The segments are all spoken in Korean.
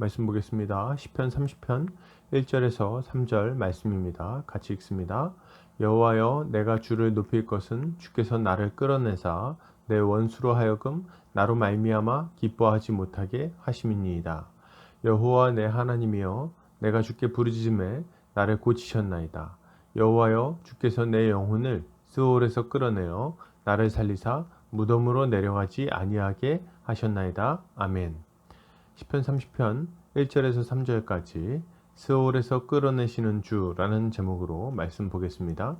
말씀 보겠습니다. 시편 30편 1절에서 3절 말씀입니다. 같이 읽습니다. 여호와여, 내가 주를 높일 것은 주께서 나를 끌어내사 내 원수로 하여금 나로 말미암아 기뻐하지 못하게 하심이니이다. 여호와 내 하나님이여, 내가 주께 부르짖음에 나를 고치셨나이다. 여호와여, 주께서 내 영혼을 스올에서 끌어내어 나를 살리사 무덤으로 내려가지 아니하게 하셨나이다. 아멘. 시편 30편 1절에서 3절까지 스올에서 끌어내시는 주라는 제목으로 말씀 보겠습니다.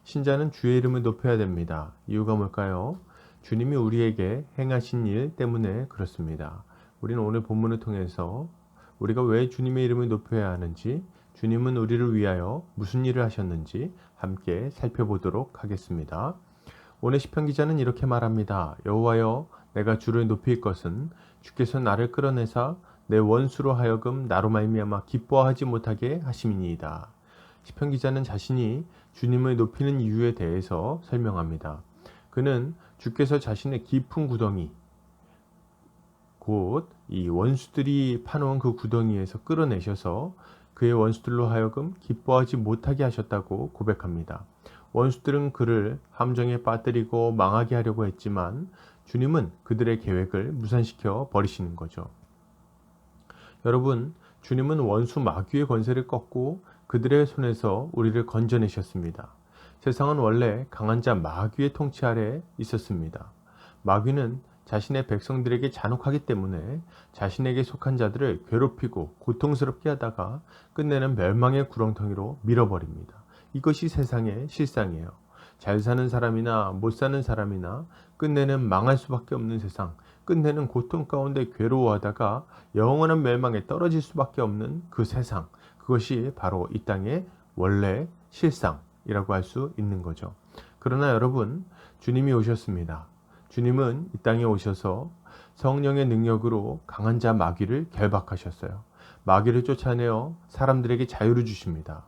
신자는 주의 이름을 높여야 됩니다. 이유가 뭘까요? 주님이 우리에게 행하신 일 때문에 그렇습니다. 우리는 오늘 본문을 통해서 우리가 왜 주님의 이름을 높여야 하는지, 주님은 우리를 위하여 무슨 일을 하셨는지 함께 살펴보도록 하겠습니다. 오늘 시편 기자는 이렇게 말합니다. 여호와여, 내가 주를 높일 것은 주께서 나를 끌어내사 내 원수로 하여금 나로 말미암아 기뻐하지 못하게 하심이니이다. 시편 기자는 자신이 주님을 높이는 이유에 대해서 설명합니다. 그는 주께서 자신의 깊은 구덩이, 곧 이 원수들이 파놓은 그 구덩이에서 끌어내셔서 그의 원수들로 하여금 기뻐하지 못하게 하셨다고 고백합니다. 원수들은 그를 함정에 빠뜨리고 망하게 하려고 했지만 주님은 그들의 계획을 무산시켜 버리시는 거죠. 여러분, 주님은 원수 마귀의 권세를 꺾고 그들의 손에서 우리를 건져내셨습니다. 세상은 원래 강한 자 마귀의 통치 아래 있었습니다. 마귀는 자신의 백성들에게 잔혹하기 때문에 자신에게 속한 자들을 괴롭히고 고통스럽게 하다가 끝내는 멸망의 구렁텅이로 밀어버립니다. 이것이 세상의 실상이에요. 잘 사는 사람이나 못 사는 사람이나 끝내는 망할 수밖에 없는 세상, 끝내는 고통 가운데 괴로워하다가 영원한 멸망에 떨어질 수밖에 없는 그 세상, 그것이 바로 이 땅의 원래 실상이라고 할 수 있는 거죠. 그러나 여러분, 주님이 오셨습니다. 주님은 이 땅에 오셔서 성령의 능력으로 강한 자 마귀를 결박하셨어요. 마귀를 쫓아내어 사람들에게 자유를 주십니다.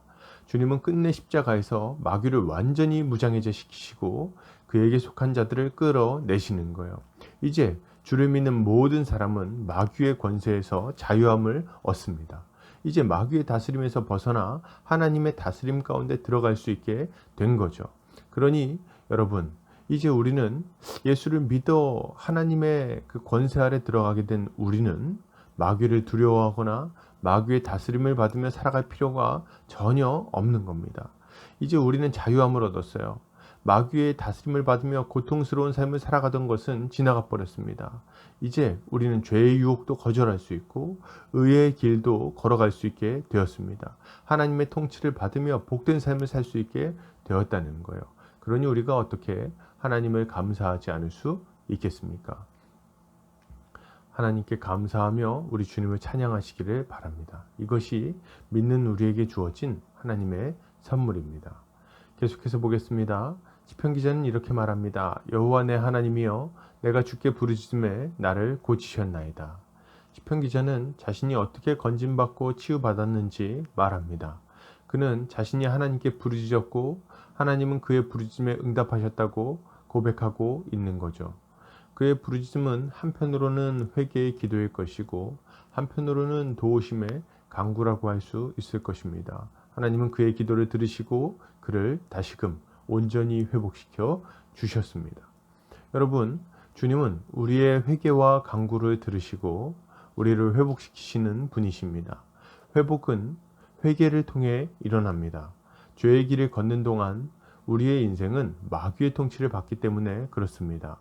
주님은 끝내 십자가에서 마귀를 완전히 무장해제 시키시고 그에게 속한 자들을 끌어내시는 거예요. 이제 주를 믿는 모든 사람은 마귀의 권세에서 자유함을 얻습니다. 이제 마귀의 다스림에서 벗어나 하나님의 다스림 가운데 들어갈 수 있게 된 거죠. 그러니 여러분, 이제 우리는 예수를 믿어 하나님의 그 권세 아래 들어가게 된 우리는 마귀를 두려워하거나 마귀의 다스림을 받으며 살아갈 필요가 전혀 없는 겁니다. 이제 우리는 자유함을 얻었어요. 마귀의 다스림을 받으며 고통스러운 삶을 살아가던 것은 지나가 버렸습니다. 이제 우리는 죄의 유혹도 거절할 수 있고 의의 길도 걸어갈 수 있게 되었습니다. 하나님의 통치를 받으며 복된 삶을 살 수 있게 되었다는 거예요. 그러니 우리가 어떻게 하나님을 감사하지 않을 수 있겠습니까? 하나님께 감사하며 우리 주님을 찬양하시기를 바랍니다. 이것이 믿는 우리에게 주어진 하나님의 선물입니다. 계속해서 보겠습니다. 시편 기자는 이렇게 말합니다. 여호와 내 하나님이여, 내가 주께 부르짖음에 나를 고치셨나이다. 시편 기자는 자신이 어떻게 건짐받고 치유받았는지 말합니다. 그는 자신이 하나님께 부르짖었고 하나님은 그의 부르짖음에 응답하셨다고 고백하고 있는 거죠. 그의 부르짖음은 한편으로는 회개의 기도일 것이고 한편으로는 도우심의 간구라고 할 수 있을 것입니다. 하나님은 그의 기도를 들으시고 그를 다시금 온전히 회복시켜 주셨습니다. 여러분, 주님은 우리의 회개와 간구를 들으시고 우리를 회복시키시는 분이십니다. 회복은 회개를 통해 일어납니다. 죄의 길을 걷는 동안 우리의 인생은 마귀의 통치를 받기 때문에 그렇습니다.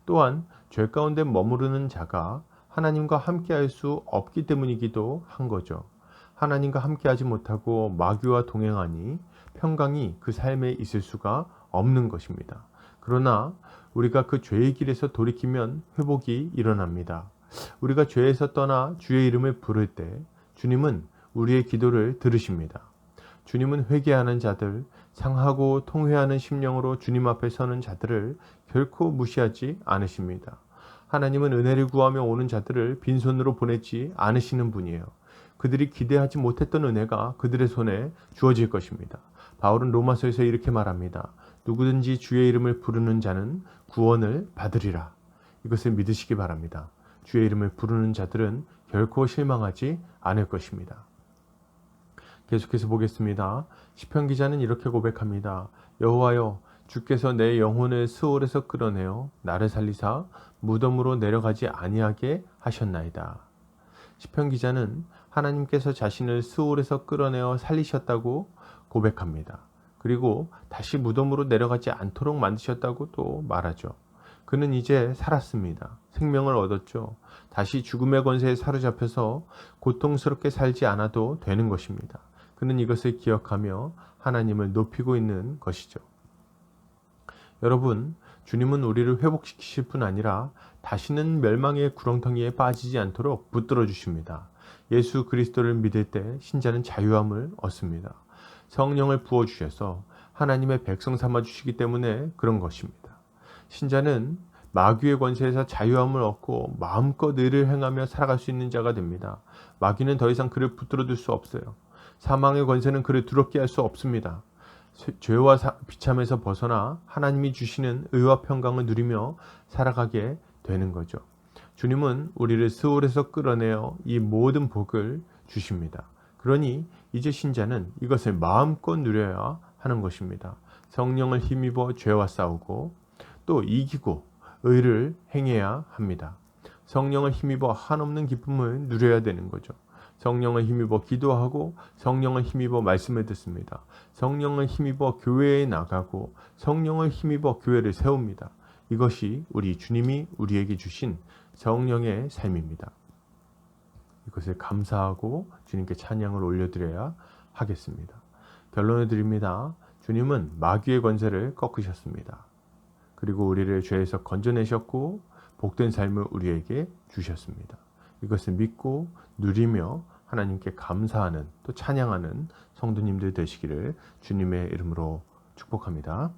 또한 죄 가운데 머무르는 자가 하나님과 함께할 수 없기 때문이기도 한 거죠. 하나님과 함께하지 못하고 마귀와 동행하니 평강이 그 삶에 있을 수가 없는 것입니다. 그러나 우리가 그 죄의 길에서 돌이키면 회복이 일어납니다. 우리가 죄에서 떠나 주의 이름을 부를 때 주님은 우리의 기도를 들으십니다. 주님은 회개하는 자들, 상하고 통회하는 심령으로 주님 앞에 서는 자들을 결코 무시하지 않으십니다. 하나님은 은혜를 구하며 오는 자들을 빈손으로 보내지 않으시는 분이에요. 그들이 기대하지 못했던 은혜가 그들의 손에 주어질 것입니다. 바울은 로마서에서 이렇게 말합니다. 누구든지 주의 이름을 부르는 자는 구원을 받으리라. 이것을 믿으시기 바랍니다. 주의 이름을 부르는 자들은 결코 실망하지 않을 것입니다. 계속해서 보겠습니다. 시편 기자는 이렇게 고백합니다. 여호와여, 주께서 내 영혼을 스올에서 끌어내어 나를 살리사 무덤으로 내려가지 아니하게 하셨나이다. 시편 기자는 하나님께서 자신을 스올에서 끌어내어 살리셨다고 고백합니다. 그리고 다시 무덤으로 내려가지 않도록 만드셨다고 또 말하죠. 그는 이제 살았습니다. 생명을 얻었죠. 다시 죽음의 권세에 사로잡혀서 고통스럽게 살지 않아도 되는 것입니다. 그는 이것을 기억하며 하나님을 높이고 있는 것이죠. 여러분, 주님은 우리를 회복시키실 뿐 아니라 다시는 멸망의 구렁텅이에 빠지지 않도록 붙들어 주십니다. 예수 그리스도를 믿을 때 신자는 자유함을 얻습니다. 성령을 부어주셔서 하나님의 백성 삼아 주시기 때문에 그런 것입니다. 신자는 마귀의 권세에서 자유함을 얻고 마음껏 의를 행하며 살아갈 수 있는 자가 됩니다. 마귀는 더 이상 그를 붙들어 둘 수 없어요. 사망의 권세는 그를 두렵게 할 수 없습니다. 죄와 비참에서 벗어나 하나님이 주시는 의와 평강을 누리며 살아가게 되는 거죠. 주님은 우리를 스올에서 끌어내어 이 모든 복을 주십니다. 그러니 이제 신자는 이것을 마음껏 누려야 하는 것입니다. 성령을 힘입어 죄와 싸우고 또 이기고 의를 행해야 합니다. 성령을 힘입어 한없는 기쁨을 누려야 되는 거죠. 성령을 힘입어 기도하고 성령을 힘입어 말씀을 듣습니다. 성령을 힘입어 교회에 나가고 성령을 힘입어 교회를 세웁니다. 이것이 우리 주님이 우리에게 주신 성령의 삶입니다. 이것을 감사하고 주님께 찬양을 올려드려야 하겠습니다. 결론을 드립니다. 주님은 마귀의 권세를 꺾으셨습니다. 그리고 우리를 죄에서 건져내셨고 복된 삶을 우리에게 주셨습니다. 이것을 믿고 누리며 하나님께 감사하는 또 찬양하는 성도님들 되시기를 주님의 이름으로 축복합니다.